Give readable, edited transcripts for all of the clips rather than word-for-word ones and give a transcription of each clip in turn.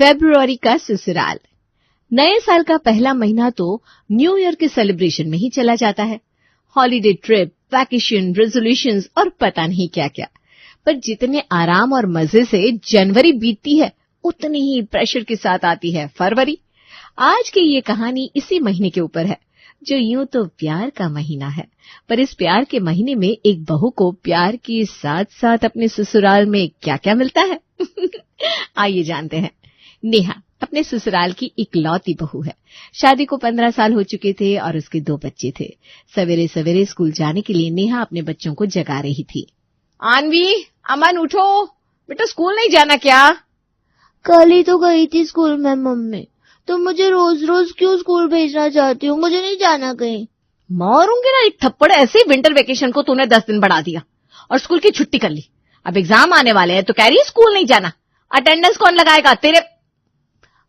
फरवरी का ससुराल। नए साल का पहला महीना तो न्यू ईयर के सेलिब्रेशन में ही चला जाता है। हॉलिडे ट्रिप, वैकेशन, रेजोल्यूशंस और पता नहीं क्या क्या। पर जितने आराम और मजे से जनवरी बीतती है, उतने ही प्रेशर के साथ आती है फरवरी। आज की ये कहानी इसी महीने के ऊपर है, जो यूं तो प्यार का महीना है, पर इस प्यार के महीने में एक बहू को प्यार के साथ साथ अपने ससुराल में क्या क्या मिलता है। आइए जानते हैं। नेहा अपने ससुराल की इकलौती बहू है। शादी को 15 साल हो चुके थे और उसके 2 बच्चे थे। सवेरे सवेरे स्कूल जाने के लिए नेहा अपने बच्चों को जगा रही थी। आनवी, अमन उठो, बेटा स्कूल नहीं जाना क्या? कल ही तो गई थी स्कूल में मम्मी। तुम मुझे रोज रोज क्यों स्कूल भेजना चाहती हो? मुझे नहीं जाना कहीं। मारूंगी ना एक थप्पड़। ऐसे ही विंटर वेकेशन को तूने 10 दिन बढ़ा दिया और स्कूल की छुट्टी कर ली। अब एग्जाम आने वाले हैं तो कह रही है स्कूल नहीं जाना। अटेंडेंस कौन लगाएगा तेरे?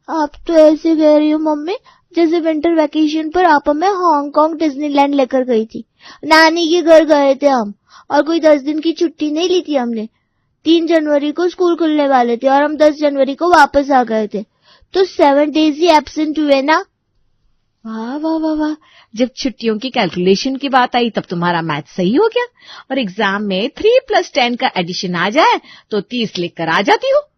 आप तो ऐसे कह रही हो मम्मी जैसे विंटर वेकेशन पर आप हमें हांगकांग डिज्नीलैंड लेकर गई थी। नानी के घर गए थे हम और कोई 10 दिन की छुट्टी नहीं ली थी हमने। 3 जनवरी को स्कूल खुलने वाले थे और हम 10 जनवरी को वापस आ गए थे, तो 7 डेज ही एब्सेंट हुए ना। वाह वाह वाह वाह। जब छुट्टियों की कैलकुलेशन की बात आई तब तुम्हारा मैथ सही हो गया और एग्जाम में 3 + 10 का एडिशन आ जाए तो 30 लिख कर आ जाती हो।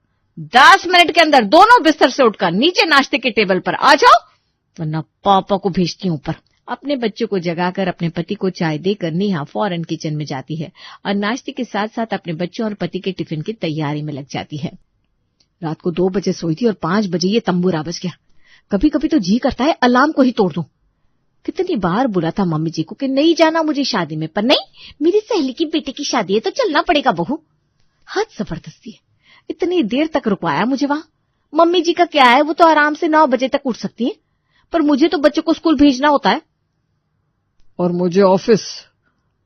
10 मिनट के अंदर दोनों बिस्तर से उठकर नीचे नाश्ते के टेबल पर आ जाओ, वरना पापा को भेजती हूं ऊपर। अपने बच्चों को जगाकर अपने पति को चाय देकर नेहा फौरन किचन में जाती है और नाश्ते के साथ साथ अपने बच्चों और पति के टिफिन की तैयारी में लग जाती है। रात को 2 बजे सोई थी और 5 बजे ये तंबूरा बज गया। कभी कभी तो जी करता है अलार्म को ही तोड़ दूं। कितनी बार बोला था मम्मी जी को कि नहीं जाना मुझे शादी में, पर नहीं, मेरी सहेली की बेटे की शादी है तो चलना पड़ेगा बहू। हद जबरदस्ती है। इतनी देर तक रुकवाया मुझे वहां। मम्मी जी का क्या है, वो तो आराम से 9 बजे तक उठ सकती है, पर मुझे तो बच्चों को स्कूल भेजना होता है। और मुझे ऑफिस।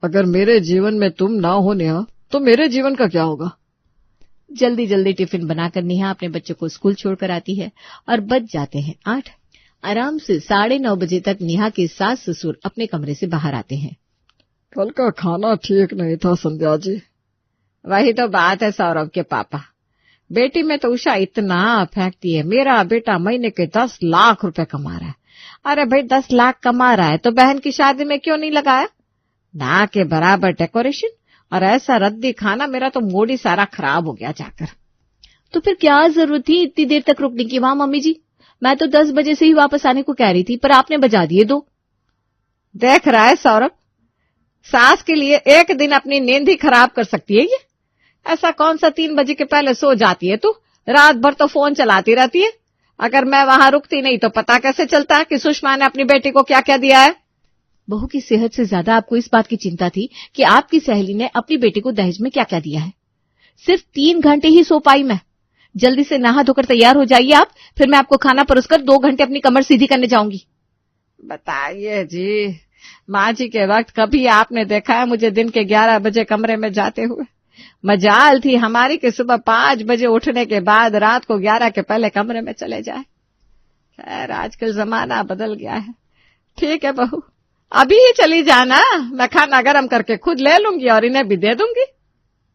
अगर मेरे जीवन में तुम ना हो नेहा तो मेरे जीवन का क्या होगा? जल्दी जल्दी टिफिन बनाकर नेहा अपने बच्चों को स्कूल छोड़कर आती है और बज जाते हैं 8। आराम से 9:30 बजे तक नेहा के सास ससुर अपने कमरे से बाहर आते हैं। कल का खाना ठीक नहीं था संध्या जी। वही तो बात है सौरभ के पापा। बेटी में तो उषा इतना फेंकती है। मेरा बेटा महीने के 10 लाख रुपए कमा रहा है। अरे भाई 10 लाख कमा रहा है तो बहन की शादी में क्यों नहीं लगाया? ना के बराबर डेकोरेशन और ऐसा रद्दी खाना। मेरा तो मूड ही सारा खराब हो गया जाकर। तो फिर क्या जरूरत थी इतनी देर तक रुकने की वहां मम्मी जी? मैं तो 10 बजे से ही वापस आने को कह रही थी, पर आपने बजा दिए 2। देख रहा है सौरभ, सास के लिए एक दिन अपनी नींद ही खराब कर सकती है ये। ऐसा कौन सा 3 बजे के पहले सो जाती है तू? रात भर तो फोन चलाती रहती है। अगर मैं वहां रुकती नहीं तो पता कैसे चलता कि सुषमा ने अपनी बेटी को क्या क्या दिया है? बहू की सेहत से ज्यादा आपको इस बात की चिंता थी कि आपकी सहेली ने अपनी बेटी को दहेज में क्या क्या दिया है। सिर्फ 3 घंटे ही सो पाई मैं। जल्दी से नहा धोकर तैयार हो जाइए आप, फिर मैं आपको खाना परोसकर 2 घंटे अपनी कमर सीधी करने जाऊंगी। बताइए जी, माँ जी के वक्त कभी आपने देखा है मुझे दिन के 11 बजे कमरे में जाते हुए? मजाल थी हमारी कि सुबह 5 बजे उठने के बाद रात को 11 के पहले कमरे में चले जाए। खैर आजकल जमाना बदल गया है। ठीक है बहू, अभी ही चली जाना, मैं खाना गरम करके खुद ले लूंगी और इन्हें भी दे दूंगी।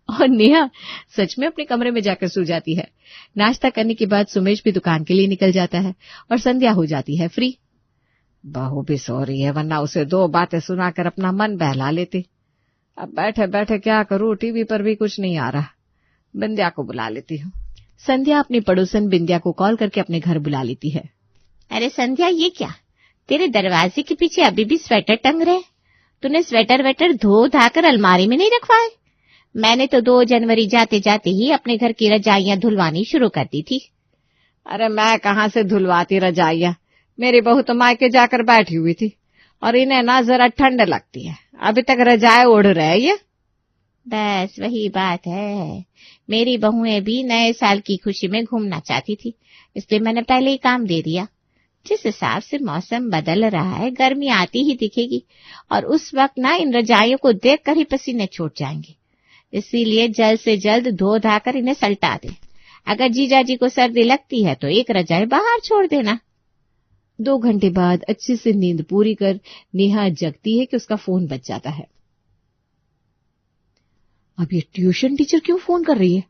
और नेहा सच में अपने कमरे में जाकर सो जाती है। नाश्ता करने के बाद सुमेश भी दुकान के लिए निकल जाता है और संध्या हो जाती है फ्री। बहू भी सो रही है, वरना उसे 2 बातें सुनाकर अपना मन बहला लेती। अब बैठे बैठे क्या करूं, टीवी पर भी कुछ नहीं आ रहा। बिंदिया को बुला लेती हूँ। संध्या अपनी पड़ोसन बिंदिया को कॉल करके अपने घर बुला लेती है। अरे संध्या, ये क्या, तेरे दरवाजे के पीछे अभी भी स्वेटर टंग रहे? तूने स्वेटर वेटर धो धाकर अलमारी में नहीं रखवाए? मैंने तो 2 जनवरी जाते जाते ही अपने घर की रजाइयां धुलवानी शुरू कर दी थी। अरे मैं कहाँ से धुलवाती रजाइयां, मेरी बहू तो मायके जाकर बैठी हुई थी और इन्हें ना जरा ठंड लगती है, अभी तक रजाए ओढ़ रहे ये। बस वही बात है, मेरी बहुएं भी नए साल की खुशी में घूमना चाहती थी, इसलिए मैंने पहले ही काम दे दिया। जिस हिसाब से मौसम बदल रहा है, गर्मी आती ही दिखेगी और उस वक्त ना इन रजाइयों को देखकर ही पसीने छूट जाएंगे। इसीलिए जल्द से जल्द धो धाकर इन्हें सल्टा दे। अगर जीजाजी को सर्दी लगती है तो एक रजाई बाहर छोड़ देना। 2 घंटे बाद अच्छे से नींद पूरी कर नेहा जगती है कि उसका फोन बज जाता है। अब ये ट्यूशन टीचर क्यों फोन कर रही है?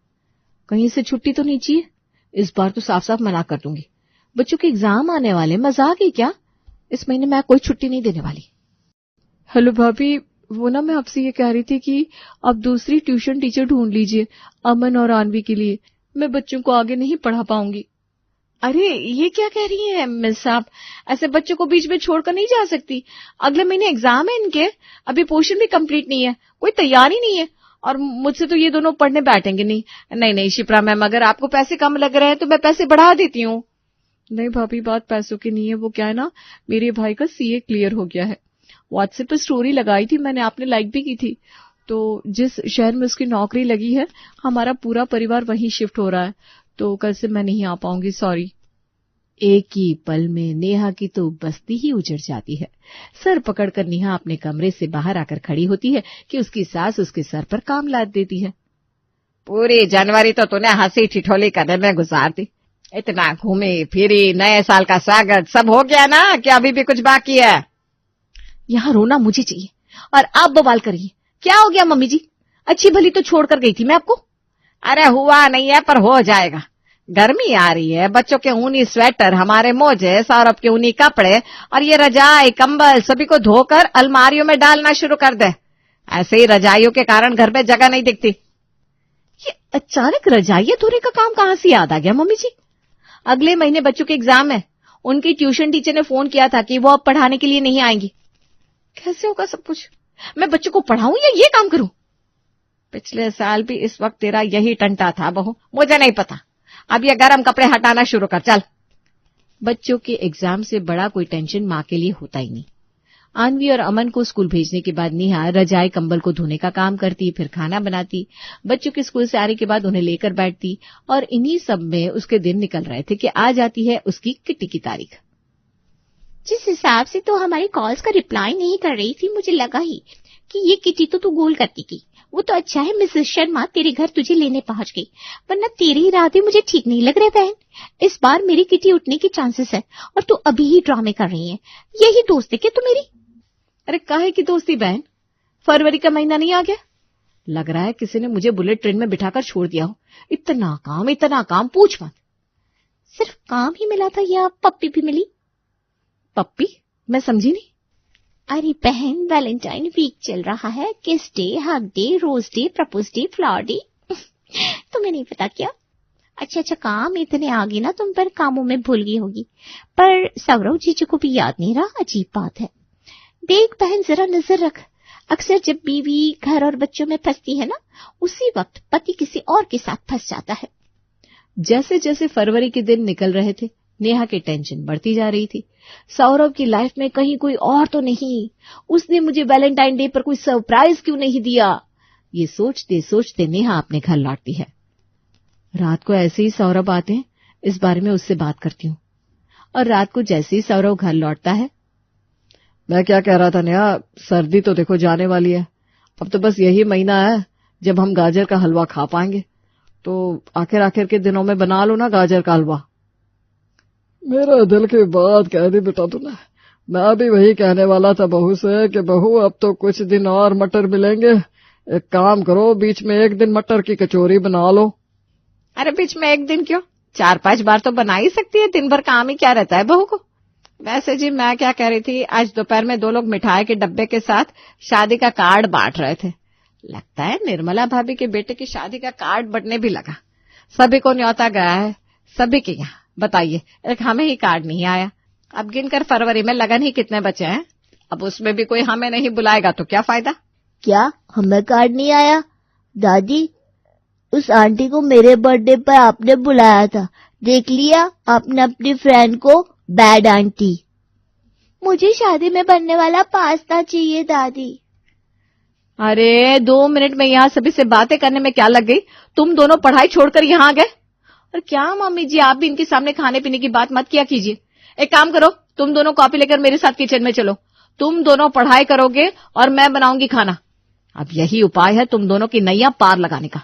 कहीं से छुट्टी तो नहीं चाहिए? इस बार तो साफ साफ मना कर दूंगी। बच्चों के एग्जाम आने वाले, मजाक ही क्या। इस महीने मैं कोई छुट्टी नहीं देने वाली। हेलो भाभी, वो ना मैं आपसे ये कह रही थी कि आप दूसरी ट्यूशन टीचर ढूंढ लीजिए अमन और आनवी के लिए। मैं बच्चों को आगे नहीं पढ़ा पाऊंगी। अरे ये क्या कह रही है मिस साहब, ऐसे बच्चों को बीच में छोड़कर नहीं जा सकती। अगले महीने एग्जाम है इनके, अभी पोर्शन भी कंप्लीट नहीं है, कोई तैयारी नहीं है, और मुझसे तो ये दोनों पढ़ने बैठेंगे नहीं। नहीं शिप्रा मैम, अगर आपको पैसे कम लग रहे हैं तो मैं पैसे बढ़ा देती हूँ। नहीं भाभी, बात पैसों की नहीं है। वो क्या है ना, मेरे भाई का सीए क्लियर हो गया है। व्हाट्सएप पर स्टोरी लगाई थी मैंने, आपने लाइक भी की थी। तो जिस शहर में उसकी नौकरी लगी है, हमारा पूरा परिवार वहीं शिफ्ट हो रहा है। तो कल से मैं नहीं आ पाऊंगी, सॉरी। एक ही पल में नेहा की तो बस्ती ही उजड़ जाती है। सर पकड़कर नेहा अपने कमरे से बाहर आकर खड़ी होती है कि उसकी सास उसके सर पर काम लाद देती है। पूरी जनवरी तो तूने हंसी ठिठोली करने में गुजार दी। इतना घूमी फिरी, नए साल का स्वागत सब हो गया ना, कि अभी भी कुछ बाकी है? यहाँ रोना मुझे चाहिए और आप बवाल करिए। क्या हो गया मम्मी जी? अच्छी भली तो छोड़कर गई थी मैं आपको। अरे हुआ नहीं है, पर हो जाएगा। गर्मी आ रही है, बच्चों के ऊनी स्वेटर, हमारे मोजे, सौरभ के ऊनी कपड़े और ये रजाई कंबल सभी को धोकर अलमारियों में डालना शुरू कर दे। ऐसे ही रजाइयों के कारण घर में जगह नहीं दिखती। ये अचानक रजाइयां धोने का काम कहां से याद आ गया मम्मी जी? अगले महीने बच्चों के एग्जाम है, उनकी ट्यूशन टीचर ने फोन किया था कि वो अब पढ़ाने के लिए नहीं आएंगी। कैसे होगा सब कुछ? मैं बच्चों को पढ़ाऊं या ये काम करूं? पिछले साल भी इस वक्त तेरा यही टंटा था बहू, मुझे नहीं पता। अब ये गर्म कपड़े हटाना शुरू कर, चल। बच्चों के एग्जाम से बड़ा कोई टेंशन माँ के लिए होता ही नहीं। आनवी और अमन को स्कूल भेजने के बाद नेहा रजाई कंबल को धोने का काम करती, फिर खाना बनाती, बच्चों के स्कूल से आने के बाद उन्हें लेकर बैठती, और इन्हीं सब में उसके दिन निकल रहे थे कि आ जाती है उसकी किट्टी की तारीख। जिस हिसाब से तो हमारी कॉल्स का रिप्लाई नहीं कर रही थी, मुझे लगा ही कि ये किट्टी तो तू गोल करती की। वो तो अच्छा है मिसेस शर्मा तेरे घर तुझे लेने पहुंच गई, वरना तेरे इरादे मुझे ठीक नहीं लग रहे बहन। इस बार मेरी किट्टी उठने की चांसेस है और तू अभी ही ड्रामे कर रही है। यही दोस्त है क्या तू मेरी? अरे काहे की दोस्ती बहन? फरवरी का महीना नहीं आ गया? लग रहा है किसी ने मुझे बुलेट ट्रेन में बिठाकर छोड़ दिया हो। इतना काम पूछ मत। सिर्फ काम ही मिला था या पप्पी भी मिली? पप्पी? मैं समझी नहीं। अरे बहन, वैलेंटाइन वीक चल रहा है, kiss day, hug day, rose day, propose day, flower day. तुम्हें नहीं पता क्या? अच्छा काम इतने आगे ना तुम पर कामों में भूल गई होगी, पर सौरव जीजू को भी याद नहीं रहा। अजीब बात है। देख बहन, जरा नजर रख, अक्सर जब बीवी घर और बच्चों में फंसती है ना, उसी वक्त पति किसी और के साथ फंस जाता है। जैसे जैसे फरवरी के दिन निकल रहे थे, नेहा की टेंशन बढ़ती जा रही थी। सौरभ की लाइफ में कहीं कोई और तो नहीं? उसने मुझे वैलेंटाइन डे पर कोई सरप्राइज क्यों नहीं दिया? ये सोचते सोचते नेहा अपने घर लौटती है। रात को ऐसे ही सौरभ आते हैं, इस बारे में उससे बात करती हूँ। और रात को जैसे ही सौरभ घर लौटता है, मैं क्या कह रहा था नेहा, सर्दी तो देखो जाने वाली है। अब तो बस यही महीना है जब हम गाजर का हलवा खा पाएंगे। तो आखिर के दिनों में बना लो ना गाजर का हलवा। मेरा दिल की बात कह दी बेटा तूने। मैं भी वही कहने वाला था बहू से कि बहू अब तो कुछ दिन और मटर मिलेंगे, एक काम करो बीच में एक दिन मटर की कचौरी बना लो। अरे बीच में एक दिन क्यों, 4-5 बार तो बना ही सकती है, दिन भर काम ही क्या रहता है बहू को। वैसे जी मैं क्या कह रही थी, आज दोपहर में 2 लोग मिठाई के डब्बे के साथ शादी का कार्ड बांट रहे थे। लगता है निर्मला भाभी के बेटे की शादी का कार्ड बंटने भी लगा। सभी को न्योता गया है, सभी के यहाँ। बताइए, एक हमें ही कार्ड नहीं आया। अब गिनकर फरवरी में लगन ही कितने बचे हैं, अब उसमें भी कोई हमें नहीं बुलाएगा तो क्या फायदा। क्या हमें कार्ड नहीं आया? दादी, उस आंटी को मेरे बर्थडे पर आपने बुलाया था, देख लिया आपने अपनी फ्रेंड को बैड आंटी। मुझे शादी में बनने वाला पास्ता चाहिए दादी। अरे 2 मिनट में यहाँ सभी से बातें करने में क्या लग गई? तुम दोनों पढ़ाई छोड़कर यहाँ आ गए। और क्या मम्मी जी, आप भी इनके सामने खाने पीने की बात मत किया कीजिए। एक काम करो, तुम दोनों कॉपी लेकर मेरे साथ किचन में चलो। तुम दोनों पढ़ाई करोगे और मैं बनाऊंगी खाना। अब यही उपाय है तुम दोनों की नैया पार लगाने का।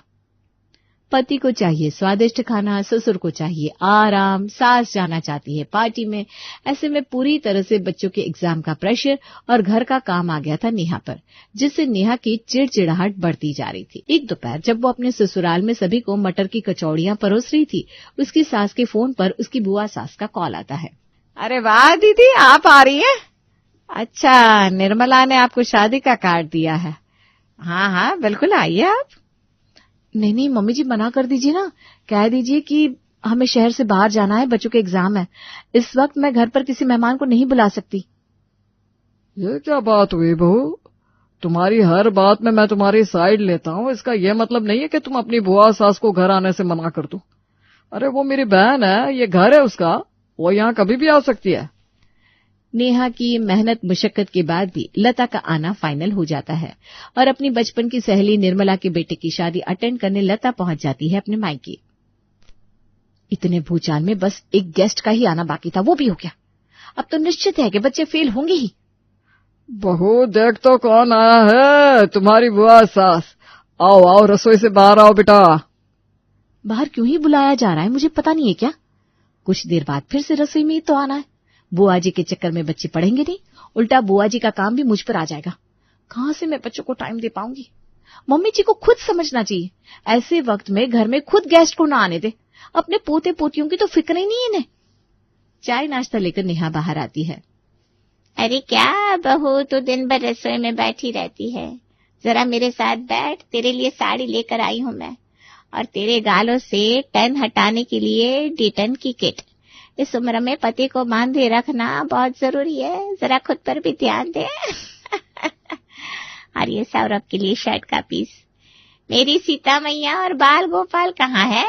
पति को चाहिए स्वादिष्ट खाना, ससुर को चाहिए आराम, सास जाना चाहती है पार्टी में। ऐसे में पूरी तरह से बच्चों के एग्जाम का प्रेशर और घर का काम आ गया था नेहा पर, जिससे नेहा की चिड़चिड़ाहट बढ़ती जा रही थी। एक दोपहर जब वो अपने ससुराल में सभी को मटर की कचौड़ियां परोस रही थी, उसकी सास के फोन पर उसकी बुआ सास का कॉल आता है। अरे वाह दीदी, आप आ रही हैं? अच्छा, निर्मला ने आपको शादी का कार्ड दिया है। हाँ हाँ बिल्कुल आइए आप। नहीं मम्मी जी, मना कर दीजिए ना, कह दीजिए कि हमें शहर से बाहर जाना है, बच्चों के एग्जाम है, इस वक्त मैं घर पर किसी मेहमान को नहीं बुला सकती। ये क्या बात हुई बहू? तुम्हारी हर बात में मैं तुम्हारी साइड लेता हूँ, इसका ये मतलब नहीं है कि तुम अपनी बुआ सास को घर आने से मना कर दो। अरे वो मेरी बहन है, ये घर है उसका, वो यहाँ कभी भी आ सकती है। नेहा की मेहनत मुशक्कत के बाद भी लता का आना फाइनल हो जाता है और अपनी बचपन की सहेली निर्मला के बेटे की शादी अटेंड करने लता पहुंच जाती है अपने मायके। इतने भूचाल में बस एक गेस्ट का ही आना बाकी था, वो भी हो गया। अब तो निश्चित है कि बच्चे फेल होंगे ही। बहू देख तो कौन आया है, तुम्हारी बुआ सास। आओ आओ, रसोई से बाहर आओ बेटा। बाहर क्यों ही बुलाया जा रहा है, मुझे पता नहीं है क्या? कुछ देर बाद फिर से रसोई में ही तो आना है। बुआ जी के चक्कर में बच्चे पढ़ेंगे नहीं, उल्टा बुआ जी का काम भी मुझ पर आ जाएगा। कहां से मैं बच्चों को टाइम दे पाऊंगी? मम्मी जी को खुद समझना चाहिए, ऐसे वक्त में घर में खुद गेस्ट को ना आने दे। अपने पोते पोतियों की तो फिक्र ही नहीं इन्हें। चाय नाश्ता लेकर नेहा बाहर आती है। अरे क्या बहू, तो दिन भर रसोई में बैठी रहती है, जरा मेरे साथ बैठ, तेरे लिए साड़ी लेकर आई हूं मैं, और तेरे गालों से टन हटाने के लिए डिटन की किट। इस उम्र में पति को बांधे रखना बहुत जरूरी है, जरा खुद पर भी ध्यान दे। और ये सौरभ के लिए शर्ट का पीस। मेरी सीता मैया और बाल गोपाल कहाँ है?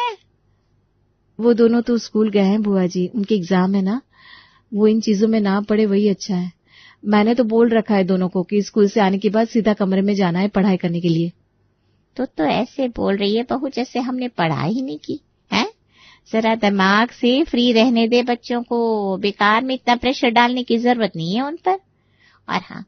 वो दोनों तो स्कूल गए हैं बुआ जी, उनके एग्जाम है ना, वो इन चीजों में ना पड़े वही अच्छा है। मैंने तो बोल रखा है दोनों को कि स्कूल से आने के बाद सीधा कमरे में जाना है पढ़ाई करने के लिए। तो ऐसे बोल रही है बहू जैसे हमने पढ़ाई ही नहीं की है। जरा दिमाग से फ्री रहने दे बच्चों को, बेकार में इतना प्रेशर डालने की जरूरत नहीं है उन पर। और हाँ,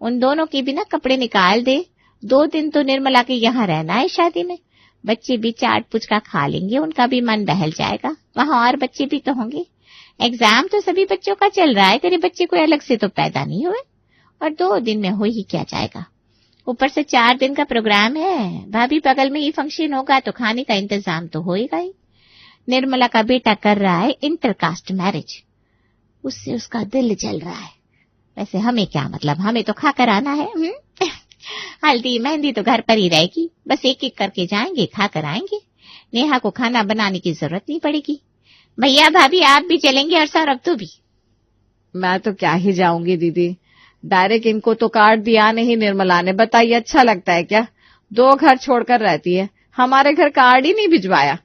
उन दोनों के भी ना कपड़े निकाल दे। 2 दिन तो निर्मला के यहाँ रहना है शादी में, बच्चे भी चाट पुचका खा लेंगे, उनका भी मन बहल जाएगा, वहां और बच्चे भी तो होंगे। एग्जाम तो सभी बच्चों का चल रहा है, तेरे बच्चे कोई अलग से तो पैदा नहीं हुए, और 2 दिन में हो ही क्या जाएगा। ऊपर से 4 दिन का प्रोग्राम है, भाभी बगल में ही फंक्शन होगा तो खाने का इंतजाम तो होएगा ही। निर्मला का बेटा कर रहा है इंटरकास्ट मैरिज, उससे उसका दिल जल रहा है। वैसे हमें क्या मतलब, हमें तो खाकर आना है। हल्दी मेहंदी तो घर पर ही रहेगी, बस एक एक करके जाएंगे, खाकर आएंगे। नेहा को खाना बनाने की जरूरत नहीं पड़ेगी। भैया भाभी आप भी चलेंगे, और सौरभ तू भी। मैं तो क्या ही जाऊंगी दीदी, डायरेक्ट इनको तो कार्ड दिया नहीं निर्मला ने। बताइए अच्छा लगता है क्या? 2 घर छोड़कर रहती है, हमारे घर कार्ड ही नहीं भिजवाया।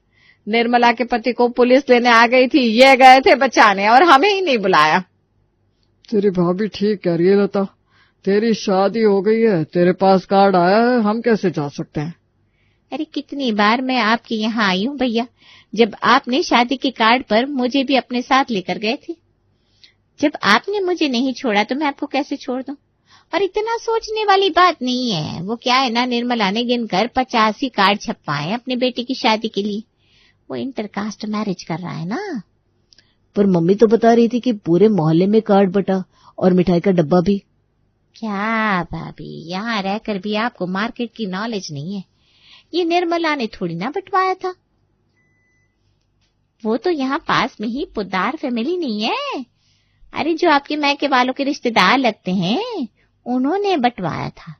निर्मला के पति को पुलिस लेने आ गई थी, ये गए थे बचाने, और हमें ही नहीं बुलाया। तेरी भाभी ठीक कह रही है लता, तेरी शादी हो गई है, तेरे पास कार्ड आया है, हम कैसे जा सकते हैं? अरे कितनी बार मैं आपके यहाँ आई हूँ भैया, जब आपने शादी के कार्ड पर मुझे भी अपने साथ लेकर गए थे। जब आपने मुझे नहीं छोड़ा तो मैं आपको कैसे छोड़ दूं? और इतना सोचने वाली बात नहीं है। वो क्या है ना, निर्मला ने गिनकर 85 कार्ड छपवाए अपने बेटे की शादी के लिए। वो इंटरकास्ट मैरिज कर रहा है ना। पर मम्मी तो बता रही थी कि पूरे मोहल्ले में कार्ड बटा और मिठाई का डब्बा भी। क्या भाभी, यहाँ रहकर भी आपको मार्केट की नॉलेज नहीं है। ये निर्मला ने थोड़ी ना बंटवाया था, वो तो यहाँ पास में ही पुद्दार फैमिली नहीं है। अरे जो आपके मायके वालों के रिश्तेदार लगते हैं, उन्होंने बंटवाया था।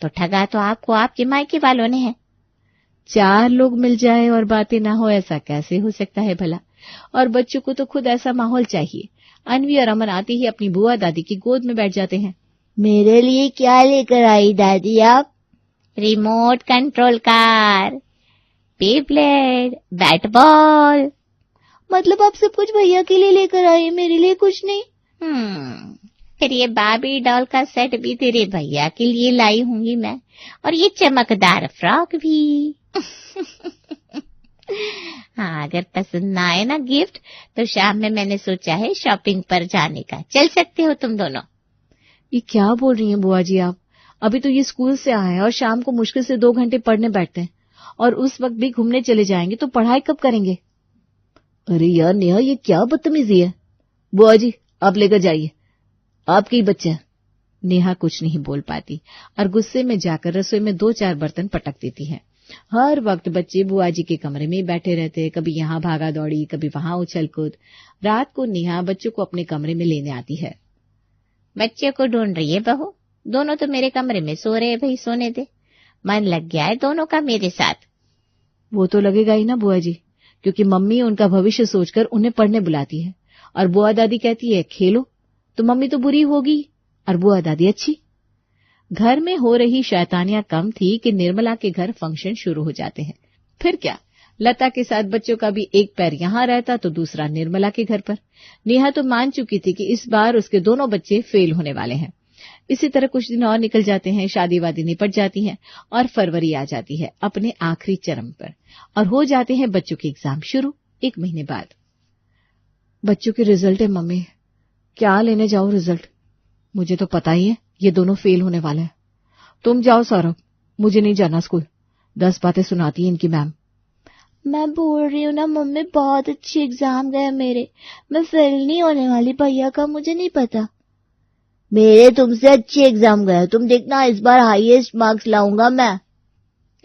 तो ठगा तो आपको आपके मायके वालों ने है। 4 लोग मिल जाए और बातें ना हो, ऐसा कैसे हो सकता है भला? और बच्चों को तो खुद ऐसा माहौल चाहिए। अनवी और अमन आते ही अपनी बुआ दादी की गोद में बैठ जाते हैं। मेरे लिए क्या लेकर आई दादी आप? Remote control car, Beyblade, bat ball. मतलब आप सब कुछ भैया के लिए लेकर आई, मेरे लिए कुछ नहीं? फिर ये बाबी डॉल का सेट भी तेरे भैया के लिए लाई होंगी मैं, और ये चमकदार फ्रॉक भी। हाँ, अगर पसंद ना आए ना गिफ्ट, तो शाम में मैंने सोचा है शॉपिंग पर जाने का। चल सकते हो तुम दोनों। ये क्या बोल रही हैं बुआ जी आप? अभी तो ये स्कूल से आए हैं और शाम को मुश्किल से 2 घंटे पढ़ने बैठते हैं, और उस वक्त भी घूमने चले जाएंगे तो पढ़ाई कब करेंगे? अरे यार नेहा, ये क्या बदतमीजी है। बुआ जी आप लेकर जाइए, आपके ही बच्चे हैं। नेहा कुछ नहीं बोल पाती और गुस्से में जाकर रसोई में 2-4 बर्तन पटक देती है। हर वक्त बच्चे बुआ जी के कमरे में ही बैठे रहते, कभी यहाँ भागा दौड़ी, कभी वहां उछल कूद। रात को नेहा बच्चों को अपने कमरे में लेने आती है। बच्चे को ढूंढ रही है बहू, दोनों तो मेरे कमरे में सो रहे, भाई सोने दे। मन लग गया है दोनों का मेरे साथ। वो तो लगेगा ही ना बुआ जी, क्योंकि मम्मी उनका भविष्य सोचकर उन्हें पढ़ने बुलाती है और बुआ दादी कहती है खेलो, तो मम्मी तो बुरी होगी और बुआ दादी अच्छी। घर में हो रही शैतानियां कम थी कि निर्मला के घर फंक्शन शुरू हो जाते हैं। फिर क्या, लता के साथ बच्चों का भी एक पैर यहाँ रहता तो दूसरा निर्मला के घर पर। नेहा तो मान चुकी थी कि इस बार उसके दोनों बच्चे फेल होने वाले हैं। इसी तरह कुछ दिन और निकल जाते हैं, शादी वादी निपट जाती है और फरवरी आ जाती है अपने आखिरी चरम पर और हो जाते हैं बच्चों के एग्जाम शुरू 1 महीने बाद। बच्चों के रिजल्ट है मम्मी, क्या लेने जाऊं रिजल्ट? मुझे तो पता ही है ये दोनों फेल होने वाले हैं। तुम जाओ सौरभ, मुझे नहीं जाना स्कूल। 10 बातें सुनाती है इनकी मैम। मैं बोल रही हूँ ना मम्मी, बहुत अच्छे एग्जाम गए मेरे, मैं फेल नहीं होने वाली। भैया का मुझे नहीं पता। मेरे तुमसे अच्छे एग्जाम गए, तुम देखना इस बार हाईएस्ट मार्क्स लाऊंगा मैं।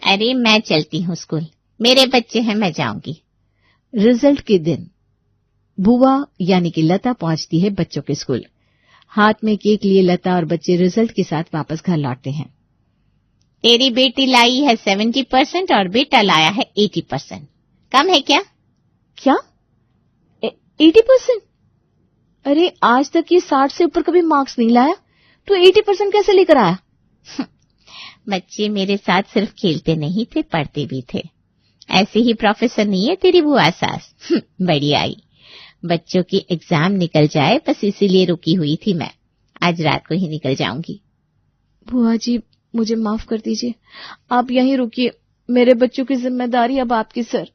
अरे मैं चलती हूँ स्कूल, मेरे बच्चे हैं, मैं जाऊंगी। रिजल्ट के दिन बुआ यानी कि लता पहुंचती है बच्चों के स्कूल। हाथ में केक लिए लता और बच्चे रिजल्ट के साथ वापस घर लौटते हैं। तेरी बेटी लाई है 70% और बेटा लाया है 80%। कम है क्या? क्या 80%? अरे आज तक ये 60 से ऊपर कभी मार्क्स नहीं लाया, तो 80% कैसे लेकर आया? बच्चे मेरे साथ सिर्फ खेलते नहीं थे, पढ़ते भी थे। ऐसे ही प्रोफेसर नहीं है तेरी बुआ सास। बड़ी आई। बच्चों की एग्जाम निकल जाए बस इसीलिए रुकी हुई थी मैं। आज रात को ही निकल जाऊंगी। बुआ जी मुझे माफ कर दीजिए, आप यहीं रुकिए, मेरे बच्चों की जिम्मेदारी अब आपकी सर।